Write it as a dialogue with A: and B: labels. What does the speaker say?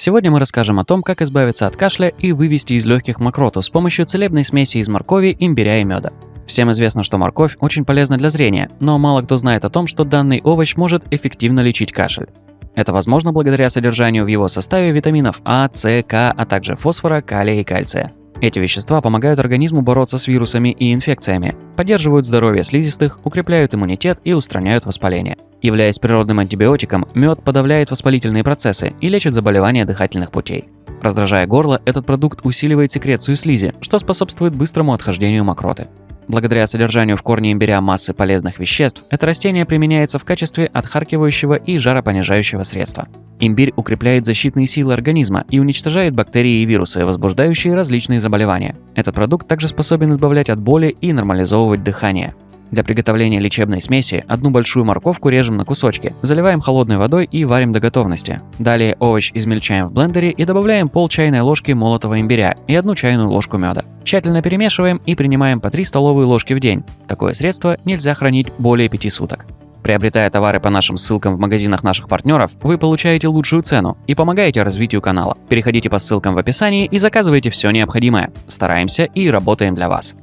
A: Сегодня мы расскажем о том, как избавиться от кашля и вывести из легких мокроту с помощью целебной смеси из моркови, имбиря и меда. Всем известно, что морковь очень полезна для зрения, но мало кто знает о том, что данный овощ может эффективно лечить кашель. Это возможно благодаря содержанию в его составе витаминов А, С, К, а также фосфора, калия и кальция. Эти вещества помогают организму бороться с вирусами и инфекциями, поддерживают здоровье слизистых, укрепляют иммунитет и устраняют воспаление. Являясь природным антибиотиком, мед подавляет воспалительные процессы и лечит заболевания дыхательных путей. Раздражая горло, этот продукт усиливает секрецию слизи, что способствует быстрому отхождению мокроты. Благодаря содержанию в корне имбиря массы полезных веществ, это растение применяется в качестве отхаркивающего и жаропонижающего средства. Имбирь укрепляет защитные силы организма и уничтожает бактерии и вирусы, возбуждающие различные заболевания. Этот продукт также способен избавлять от боли и нормализовывать дыхание. Для приготовления лечебной смеси одну большую морковку режем на кусочки, заливаем холодной водой и варим до готовности. Далее овощ измельчаем в блендере и добавляем пол чайной ложки молотого имбиря и 1 чайную ложку меда. Тщательно перемешиваем и принимаем по 3 столовые ложки в день. Такое средство нельзя хранить более 5 суток. Приобретая товары по нашим ссылкам в магазинах наших партнеров, вы получаете лучшую цену и помогаете развитию канала. Переходите по ссылкам в описании и заказывайте все необходимое. Стараемся и работаем для вас.